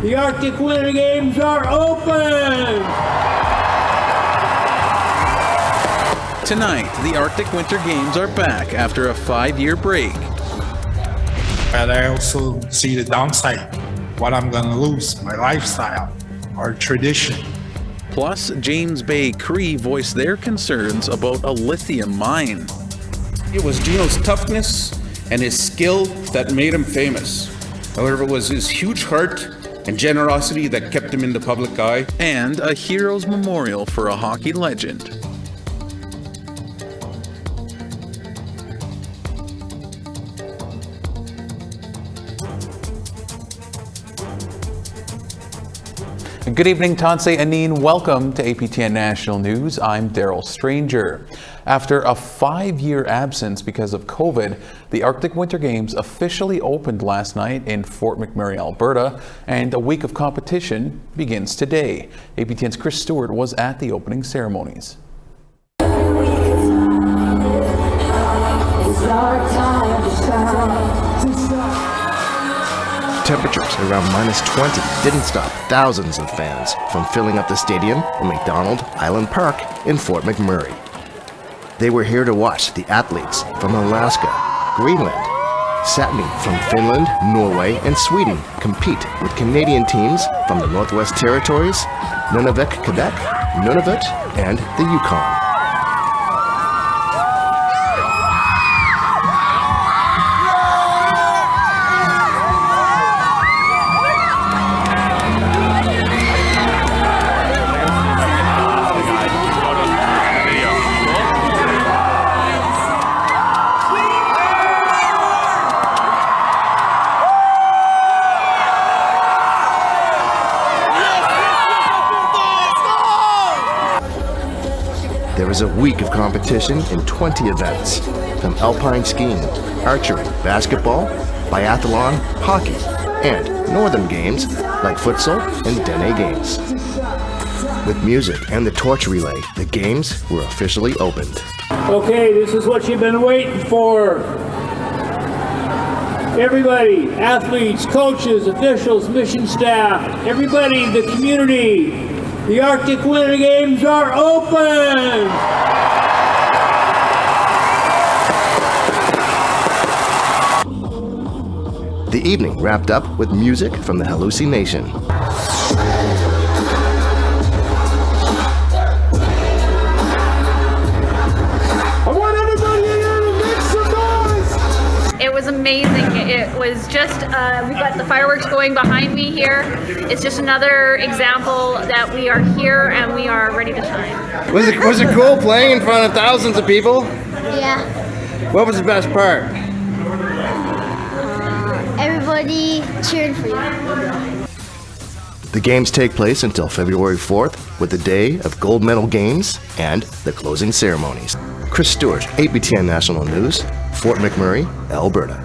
The Arctic Winter Games are open! Tonight, the Arctic Winter Games are back after a 5-year break. But I also see the downside, what I'm gonna lose, my lifestyle, our tradition. Plus, James Bay Cree voiced their concerns about a lithium mine. It was Gino's toughness and his skill that made him famous. However, it was his huge heart and generosity that kept him in the public eye. And a hero's memorial for a hockey legend. Good evening, Tansei Anin. Welcome to APTN National News. I'm Daryl Stranger. After a 5-year absence because of COVID, the Arctic Winter Games officially opened last night in Fort McMurray, Alberta, and a week of competition begins today. APTN's Chris Stewart was at the opening ceremonies. Temperatures around -20 didn't stop thousands of fans from filling up the stadium in McDonald Island Park in Fort McMurray. They were here to watch the athletes from Alaska, Greenland, Sapmi from Finland, Norway, and Sweden compete with Canadian teams from the Northwest Territories, Nunavut, Quebec, Nunavut, and the Yukon. There was a week of competition in 20 events, from alpine skiing, archery, basketball, biathlon, hockey, and northern games like futsal and Dene games. With music and the torch relay, the games were officially opened. Okay, this is what you've been waiting for. Everybody, athletes, coaches, officials, mission staff, everybody in the community, the Arctic Winter Games are open! The evening wrapped up with music from the Halusi Nation. It was amazing. It was just, we got the fireworks going behind me here. It's just another example that we are here and we are ready to shine. Was it cool playing in front of thousands of people? Yeah. What was the best part? Everybody cheering for you. The games take place until February 4th with the day of gold medal games and the closing ceremonies. Chris Stewart, APTN National News, Fort McMurray, Alberta.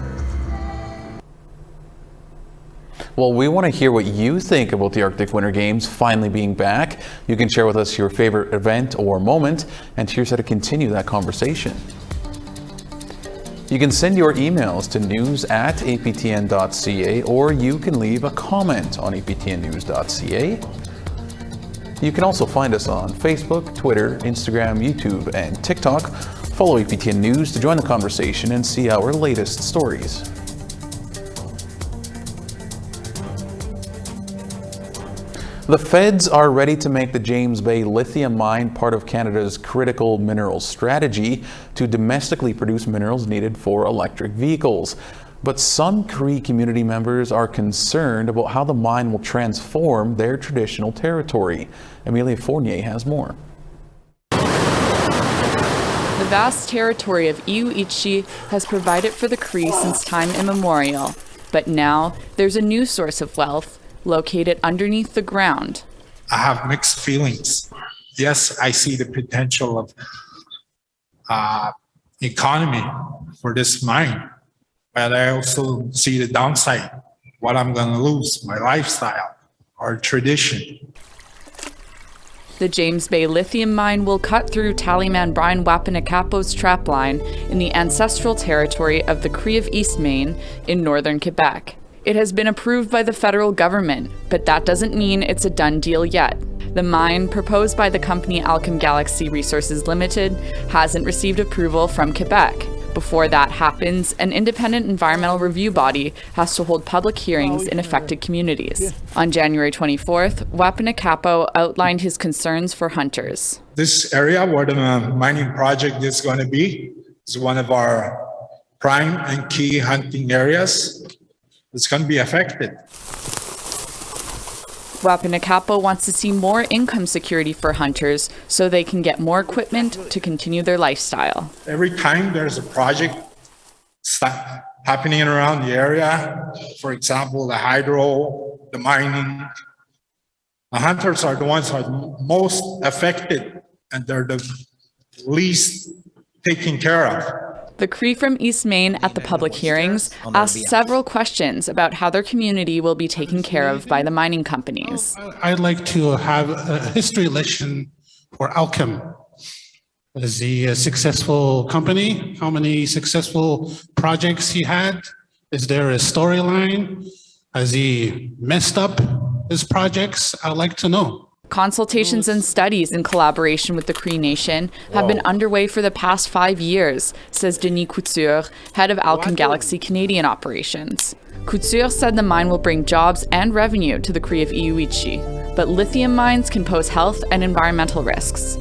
Well, we want to hear what you think about the Arctic Winter Games finally being back. You can share with us your favorite event or moment, and here's how to continue that conversation. You can send your emails to news@aptn.ca, or you can leave a comment on aptnnews.ca. You can also find us on Facebook, Twitter, Instagram, YouTube, and TikTok. Follow APTN News to join the conversation and see our latest stories. The feds are ready to make the James Bay Lithium mine part of Canada's critical minerals strategy to domestically produce minerals needed for electric vehicles. But some Cree community members are concerned about how the mine will transform their traditional territory. Amelia Fournier has more. The vast territory of Iuichi has provided for the Cree since time immemorial, but now there's a new source of wealth located underneath the ground. I have mixed feelings. Yes, I see the potential of economy for this mine, but I also see the downside, what I'm gonna lose, my lifestyle, our tradition. The James Bay Lithium mine will cut through Tallyman Brian Wapanakapo's trapline in the ancestral territory of the Cree of Eastmain in northern Quebec. It has been approved by the federal government, but that doesn't mean it's a done deal yet. The mine, proposed by the company Alchem Galaxy Resources Limited, hasn't received approval from Quebec. Before that happens, an independent environmental review body has to hold public hearings in affected communities. On January 24th, Wapanakapo outlined his concerns for hunters. This area where the mining project is going to be is one of our prime and key hunting areas. It's going to be affected. Wapanakapo wants to see more income security for hunters so they can get more equipment to continue their lifestyle. Every time there's a project happening around the area, for example, the hydro, the mining, the hunters are the ones who are most affected and they're the least taken care of. The Cree from East Main at the public hearings asked several questions about how their community will be taken care of by the mining companies. I'd like to have a history lesson for Alchem. Is he a successful company? How many successful projects he had? Is there a storyline? Has he messed up his projects? I'd like to know. Consultations and studies in collaboration with the Cree Nation have been underway for the past 5 years, says Denis Couture, head of Alchem Galaxy Canadian operations. Couture said the mine will bring jobs and revenue to the Cree of Iuichi, but lithium mines can pose health and environmental risks.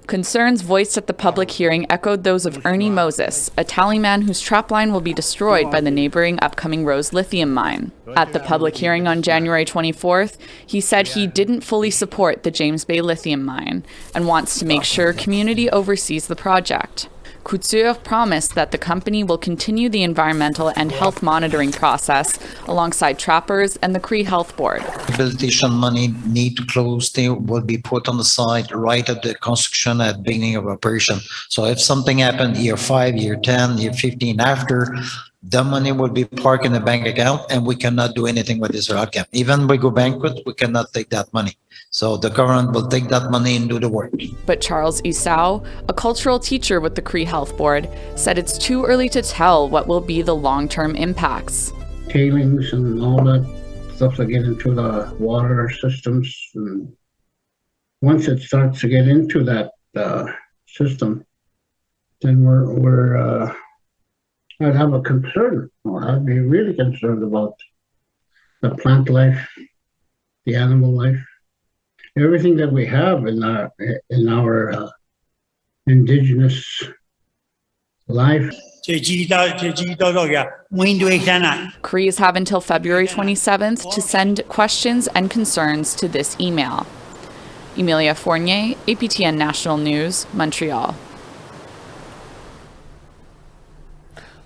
Concerns voiced at the public hearing echoed those of Ernie Moses, a tallyman whose trapline will be destroyed by the neighboring upcoming Rose lithium mine. At the public hearing on January 24th, he said he didn't fully support the James Bay lithium mine and wants to make sure community oversees the project. Couture promised that the company will continue the environmental and health monitoring process alongside trappers and the Cree Health Board. Rehabilitation money need to close, they will be put on the side right at the construction at the beginning of operation. So if something happened year 5, year 10, year 15 after, the money will be parked in the bank account and we cannot do anything with this outcome. Even we go bankrupt, we cannot take that money. So the government will take that money and do the work. But Charles Isao, a cultural teacher with the Cree Health Board, said it's too early to tell what will be the long-term impacts. Tailings and all that stuff that get into the water systems. And once it starts to get into that system, then I'd have a concern. I'd be really concerned about the plant life, the animal life, everything that we have in our Indigenous life. Crees have until February 27th to send questions and concerns to this email. Emilia Fournier, APTN National News, Montreal.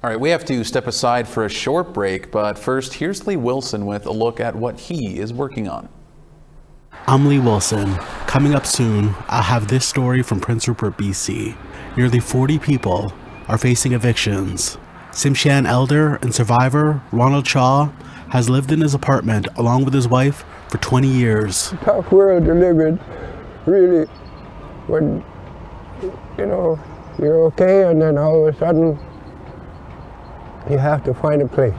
All right, we have to step aside for a short break, but first, here's Lee Wilson with a look at what he is working on. I'm Lee Wilson. Coming up soon, I'll have this story from Prince Rupert, BC. Nearly 40 people are facing evictions. Simshan elder and survivor Ronald Shaw has lived in his apartment along with his wife for 20 years. Tough world to live in, really, when, you're okay and then all of a sudden you have to find a place.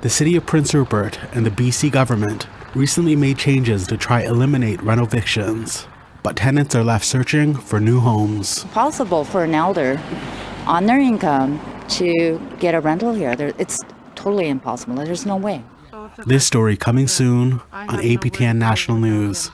The city of Prince Rupert and the BC government recently made changes to try eliminate rent evictions, but tenants are left searching for new homes. Possible for an elder on their income to get a rental here. It's totally impossible. There's no way. This story coming soon on APTN National News.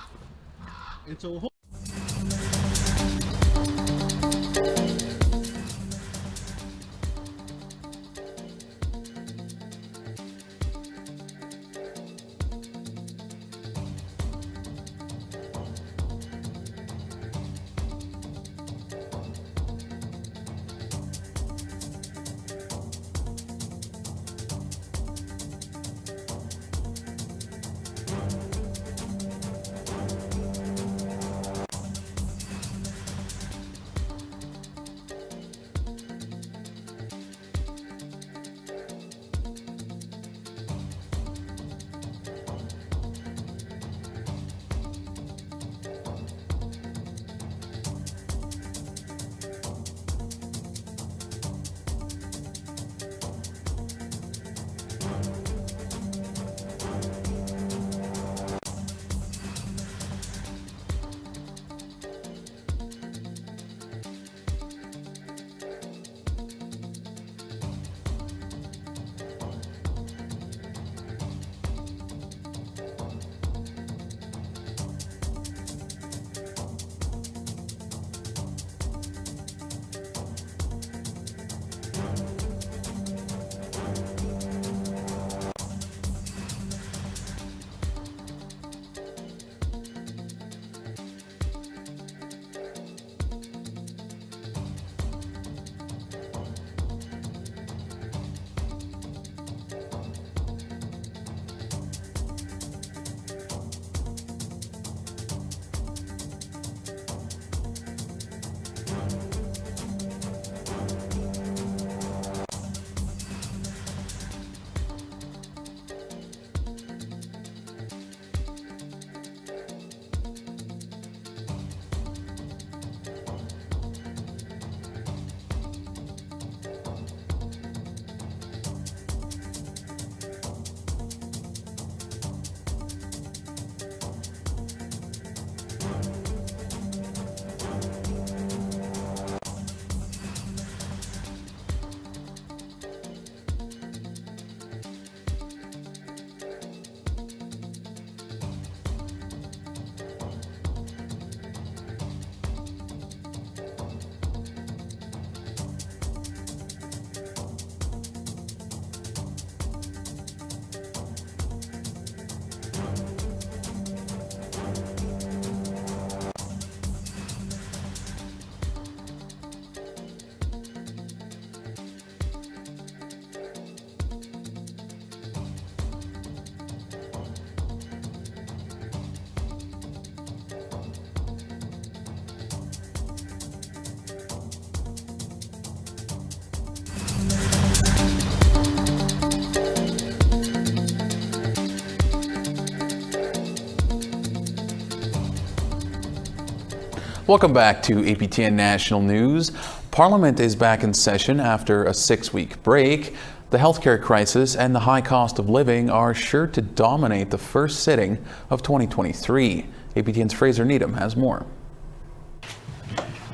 Welcome back to APTN National News. Parliament is back in session after a 6-week break. The healthcare crisis and the high cost of living are sure to dominate the first sitting of 2023. APTN's Fraser Needham has more.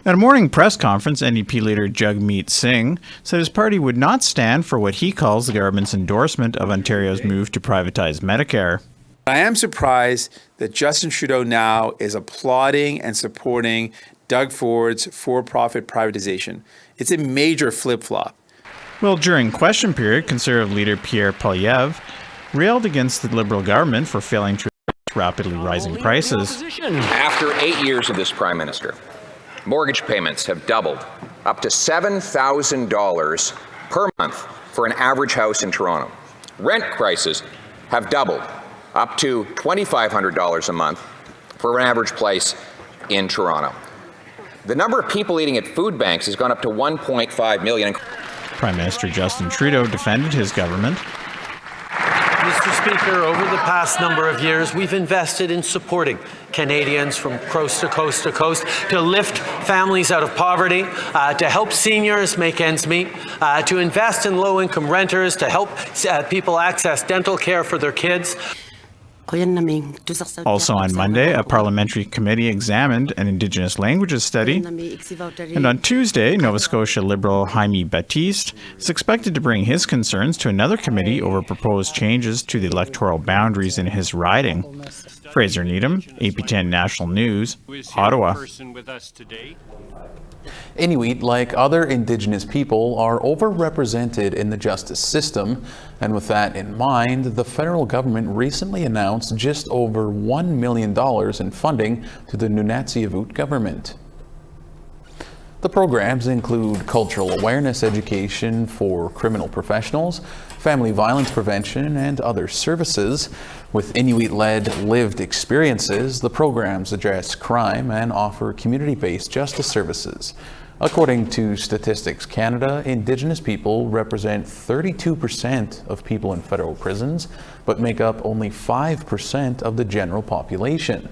At a morning press conference, NDP leader Jagmeet Singh said his party would not stand for what he calls the government's endorsement of Ontario's move to privatize Medicare. I am surprised that Justin Trudeau now is applauding and supporting Doug Ford's for-profit privatization. It's a major flip-flop. Well, during question period, Conservative leader Pierre Poilievre railed against the Liberal government for failing to address rapidly rising prices. After 8 years of this Prime Minister, mortgage payments have doubled, up to $7,000 per month for an average house in Toronto. Rent prices have doubled, up to $2,500 a month for an average place in Toronto. The number of people eating at food banks has gone up to 1.5 million. Prime Minister Justin Trudeau defended his government. Mr. Speaker, over the past number of years, we've invested in supporting Canadians from coast to coast to coast, to lift families out of poverty, to help seniors make ends meet, to invest in low-income renters, to help people access dental care for their kids. Also on Monday, a parliamentary committee examined an Indigenous languages study. And on Tuesday, Nova Scotia Liberal Jaime Baptiste is expected to bring his concerns to another committee over proposed changes to the electoral boundaries in his riding. Fraser Needham, APTN National News, Ottawa. Inuit, like other Indigenous people, are overrepresented in the justice system. And with that in mind, the federal government recently announced just over $1 million in funding to the Nunatsiavut government. The programs include cultural awareness education for criminal professionals, family violence prevention, and other services. With Inuit-led lived experiences, the programs address crime and offer community-based justice services. According to Statistics Canada, Indigenous people represent 32% of people in federal prisons, but make up only 5% of the general population.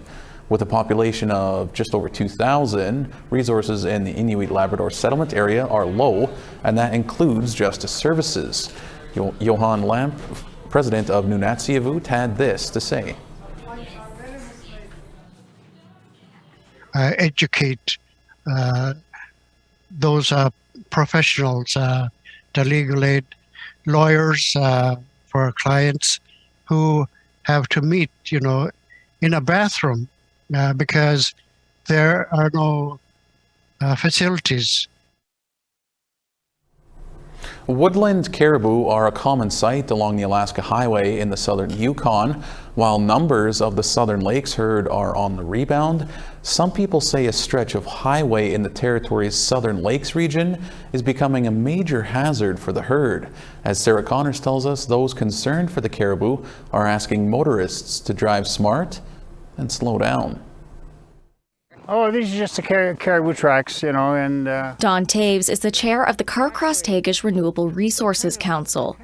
With a population of just over 2,000, resources in the Inuit Labrador settlement area are low, and that includes justice services. Johan Lamp, president of Nunatsiavut, had this to say. Educate those professionals, the legal aid lawyers for clients who have to meet, in a bathroom because there are no facilities. Woodland caribou are a common sight along the Alaska Highway in the southern Yukon. While numbers of the Southern Lakes herd are on the rebound, some people say a stretch of highway in the territory's Southern Lakes region is becoming a major hazard for the herd. As Sarah Connors tells us, those concerned for the caribou are asking motorists to drive smart and slow down. Oh, these are just the caribou tracks, you know, and... Don Taves is the chair of the Carcross-Tagish Renewable Resources Council.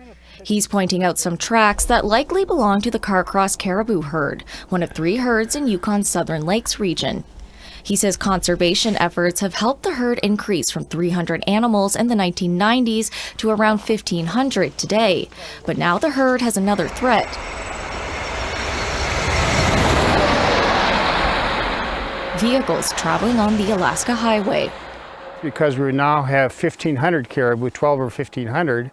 He's pointing out some tracks that likely belong to the Carcross caribou herd, one of 3 herds in Yukon's Southern Lakes region. He says conservation efforts have helped the herd increase from 300 animals in the 1990s to around 1,500 today. But now the herd has another threat. Vehicles traveling on the Alaska Highway. Because we now have 1,500 caribou, 12 or 1,500,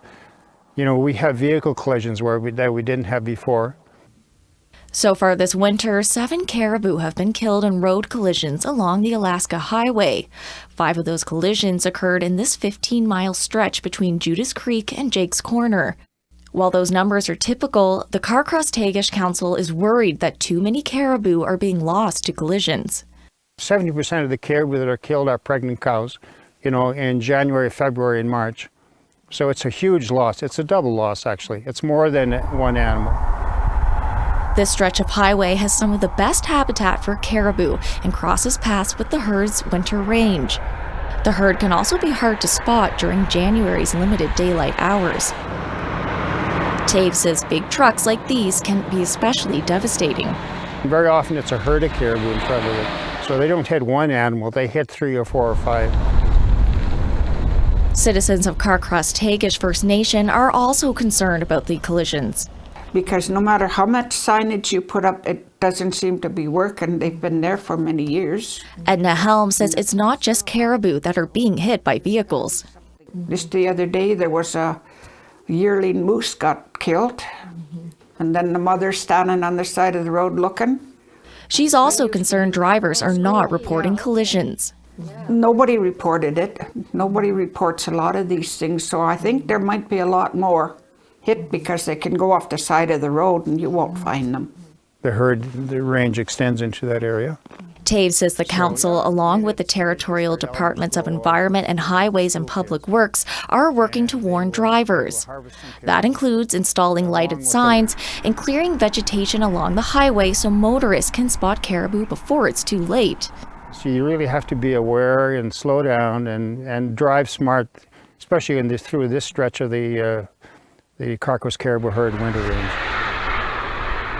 you know, we have vehicle collisions that we didn't have before. So far this winter, 7 caribou have been killed in road collisions along the Alaska Highway. 5 of those collisions occurred in this 15-mile stretch between Judas Creek and Jake's Corner. While those numbers are typical, the Carcross-Tagish Council is worried that too many caribou are being lost to collisions. 70% of the caribou that are killed are pregnant cows, you know, in January, February, and March. So it's a huge loss. It's a double loss, actually. It's more than one animal. This stretch of highway has some of the best habitat for caribou and crosses paths with the herd's winter range. The herd can also be hard to spot during January's limited daylight hours. Taves says big trucks like these can be especially devastating. Very often it's a herd of caribou in front of it. So they don't hit one animal, they hit 3 or 4 or 5. Citizens of Carcross-Tagish First Nation are also concerned about the collisions. Because no matter how much signage you put up, it doesn't seem to be working. They've been there for many years. Edna Helm says it's not just caribou that are being hit by vehicles. Just the other day, there was a yearling moose got killed, and then the mother standing on the side of the road looking. She's also concerned drivers are not reporting collisions. Nobody reported it. Nobody reports a lot of these things, so I think there might be a lot more hit because they can go off the side of the road and you won't find them. The range extends into that area. Taves says the council, along with the territorial departments of Environment and Highways and Public Works, are working to warn drivers. That includes installing lighted signs and clearing vegetation along the highway so motorists can spot caribou before it's too late. So you really have to be aware and slow down and drive smart, especially through this stretch of the Carcross caribou herd winter range.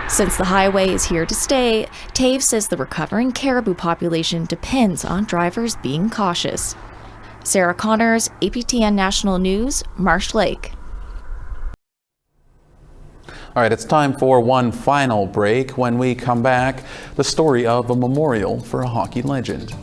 Since the highway is here to stay, Taves says the recovering caribou population depends on drivers being cautious. Sarah Connors, APTN National News, Marsh Lake. All right, it's time for one final break. When we come back, the story of a memorial for a hockey legend.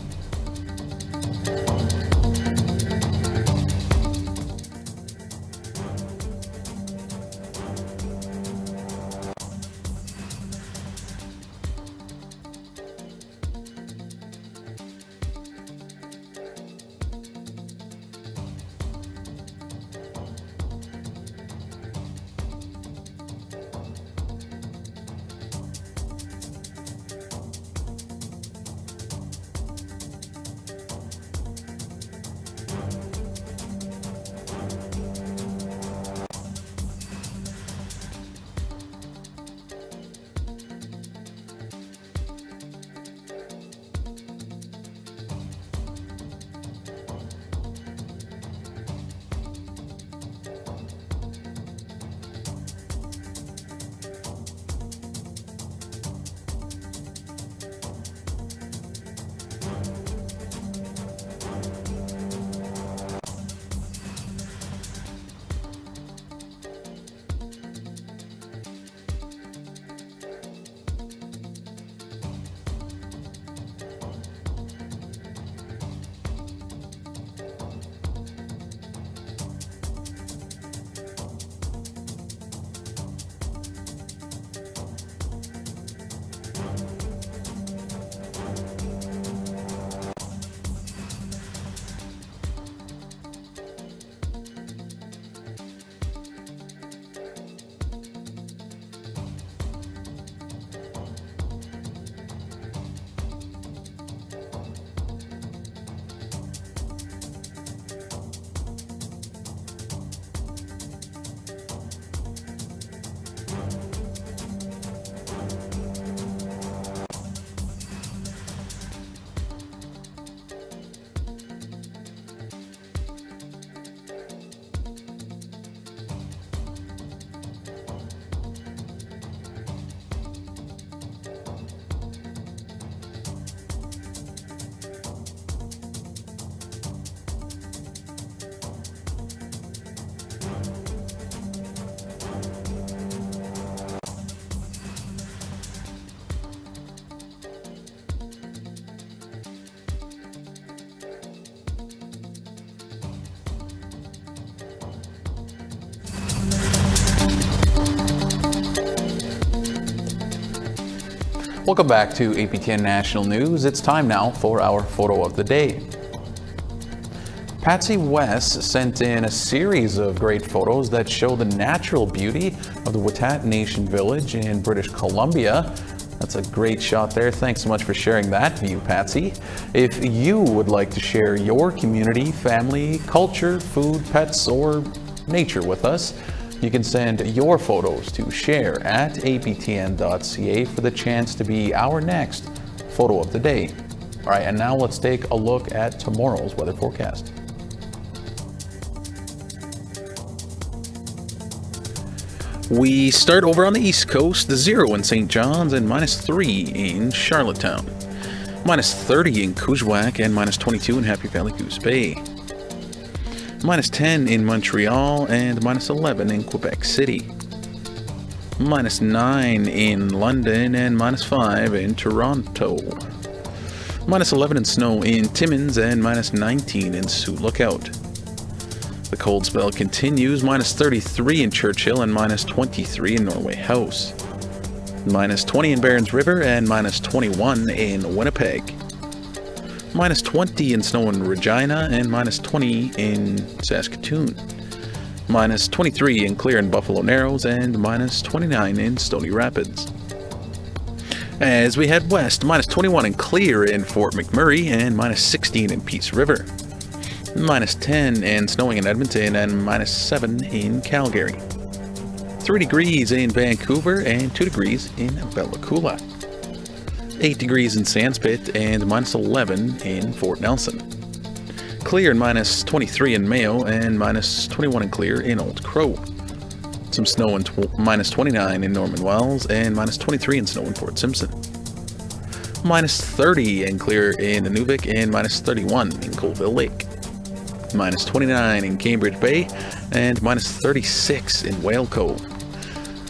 Welcome back to APTN National News. It's time now for our photo of the day. Patsy West sent in a series of great photos that show the natural beauty of the Witat Nation village in British Columbia. That's a great shot there. Thanks so much for sharing that view, Patsy. If you would like to share your community, family, culture, food, pets, or nature with us, you can send your photos to share@aptn.ca for the chance to be our next photo of the day. All right, and now let's take a look at tomorrow's weather forecast. We start over on the East Coast, the 0 in St. John's and -3 in Charlottetown. -30 in Coujwac and -22 in Happy Valley Goose Bay. -10 in Montreal and -11 in Quebec City. -9 in London and -5 in Toronto. -11 in snow in Timmins and -19 in Sioux Lookout. The cold spell continues, -33 in Churchill and -23 in Norway House. -20 in Barons River and -21 in Winnipeg. -20 in snow in Regina and -20 in Saskatoon. -23 in clear in Buffalo Narrows and -29 in Stony Rapids. As we head west, -21 in clear in Fort McMurray and -16 in Peace River. -10 and snowing in Edmonton and -7 in Calgary. 3 degrees in Vancouver and 2 degrees in Bella Coola. 8 degrees in Sandspit and -11 in Fort Nelson. Clear and -23 in Mayo and -21 in clear in Old Crow. Some snow and -29 in Norman Wells and -23 in snow in Fort Simpson. -30 and clear in Inuvik and -31 in Colville Lake. -29 in Cambridge Bay and -36 in Whale Cove.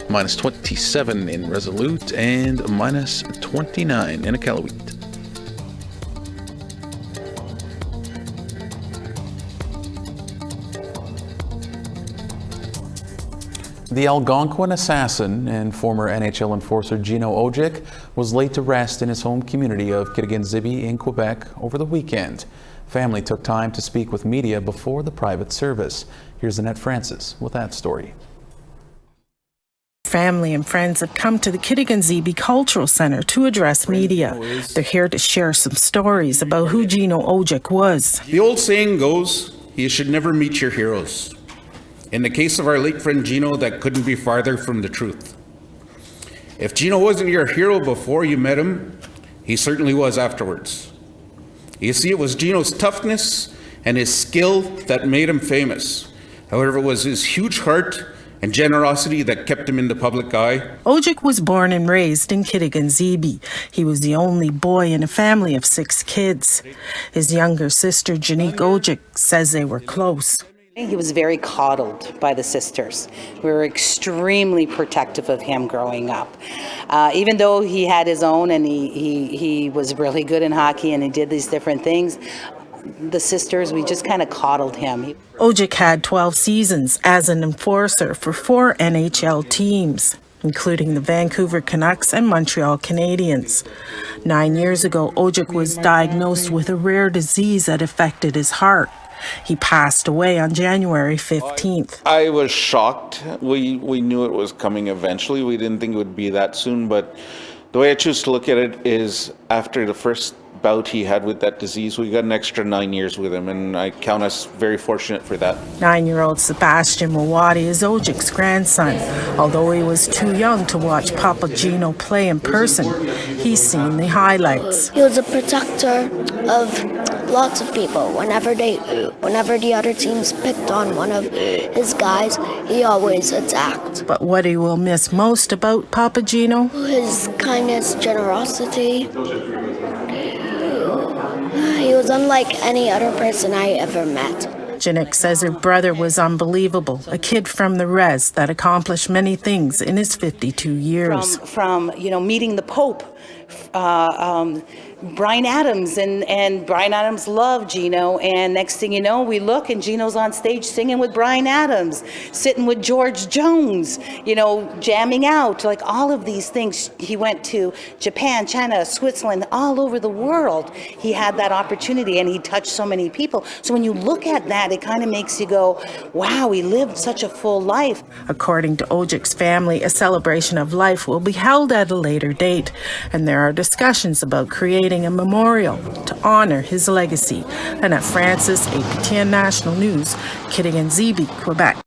-27 in Resolute and -29 in Iqaluit. The Algonquin Assassin and former NHL enforcer Gino Odjick was laid to rest in his home community of Kitigan Zibi in Quebec over the weekend. Family took time to speak with media before the private service. Here's Annette Francis with that story. Family and friends have come to the Kitigan Zibi Cultural Center to address media. They're here to share some stories about who Gino Odjick was. The old saying goes, you should never meet your heroes. In the case of our late friend Gino, that couldn't be farther from the truth. If Gino wasn't your hero before you met him, he certainly was afterwards. You see, it was Gino's toughness and his skill that made him famous. However, it was his huge heart and generosity that kept him in the public eye. Odjick was born and raised in Kitigan Zibi. He was the only boy in a family of 6 kids. His younger sister, Janique Odjick, says they were close. He was very coddled by the sisters. We were extremely protective of him growing up. Even though he had his own and he was really good in hockey and he did these different things, the sisters, we just kind of coddled him. Odjick had 12 seasons as an enforcer for 4 NHL teams, including the Vancouver Canucks and Montreal Canadiens. 9 years ago, Odjick was diagnosed with a rare disease that affected his heart. He passed away on January 15th. I was shocked. We knew it was coming eventually. We didn't think it would be that soon, but the way I choose to look at it is after the first bout he had with that disease, we got an extra 9 years with him, and I count us very fortunate for that. 9-year-old Sebastian Mawadi is Odjick's grandson. Although he was too young to watch Papa Gino play in person, he's seen the highlights. He was a protector of lots of people. Whenever the other teams picked on one of his guys, he always attacked. But what he will miss most about Papa Gino? His kindness, generosity. He was unlike any other person I ever met. Janique says her brother was unbelievable, a kid from the res that accomplished many things in his 52 years. From meeting the Pope, Bryan Adams, and Bryan Adams loved Gino, and next thing you know, we look and Gino's on stage singing with Bryan Adams, sitting with George Jones, you know, jamming out, like all of these things. He went to Japan, China, Switzerland, all over the world. He had that opportunity and he touched so many people. So when you look at that, it kind of makes you go, wow, he lived such a full life. According to Odjick's family, a celebration of life will be held at a later date, and there are discussions about creating a memorial to honor his legacy. Annette Francis, APTN National News, Kitigan Zibi, Quebec.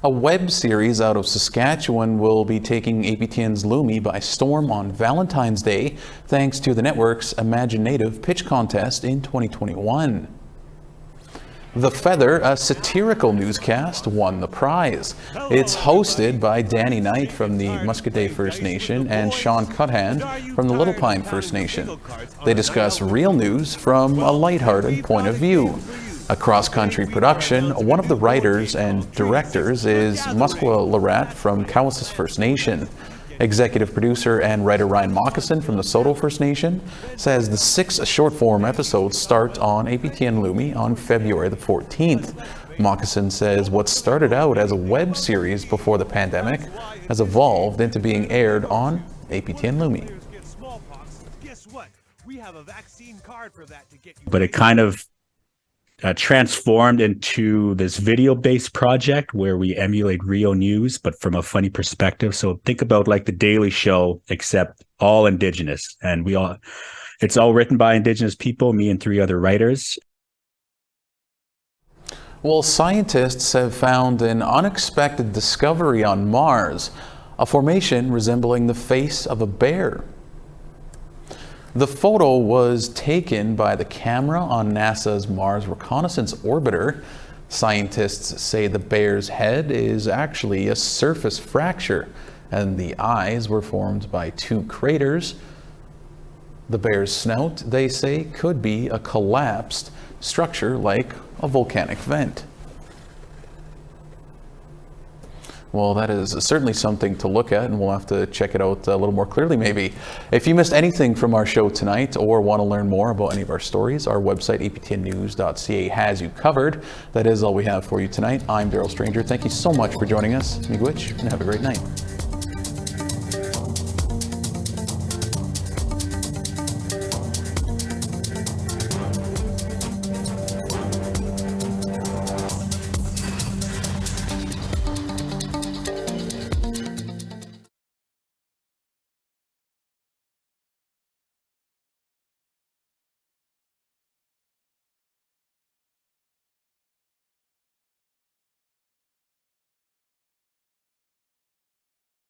A web series out of Saskatchewan will be taking APTN's Lumi by storm on Valentine's Day, thanks to the network's Imaginative Pitch Contest in 2021. The Feather, a satirical newscast, won the prize. It's hosted by Danny Knight from the Muscatay First Nation and Sean Cuthand from the Little Pine First Nation. They discuss real news from a lighthearted point of view. A cross-country production, one of the writers and directors is Musqueam Lorette from Cowessess First Nation. Executive producer and writer Ryan Moccasin from the Soto First Nation says the 6 short-form episodes start on APTN Lumi on February the 14th. Moccasin says what started out as a web series before the pandemic has evolved into being aired on APTN Lumi. But it kind of transformed into this video-based project where we emulate real news, but from a funny perspective. So think about like the Daily Show, except all Indigenous, and it's all written by Indigenous people, me and 3 other writers. Well, scientists have found an unexpected discovery on Mars, a formation resembling the face of a bear. The photo was taken by the camera on NASA's Mars Reconnaissance Orbiter. Scientists say the bear's head is actually a surface fracture, and the eyes were formed by 2 craters. The bear's snout, they say, could be a collapsed structure like a volcanic vent. Well, that is certainly something to look at, and we'll have to check it out a little more clearly maybe. If you missed anything from our show tonight or want to learn more about any of our stories, our website, aptnnews.ca, has you covered. That is all we have for you tonight. I'm Daryl Stranger. Thank you so much for joining us. Miigwech, and have a great night.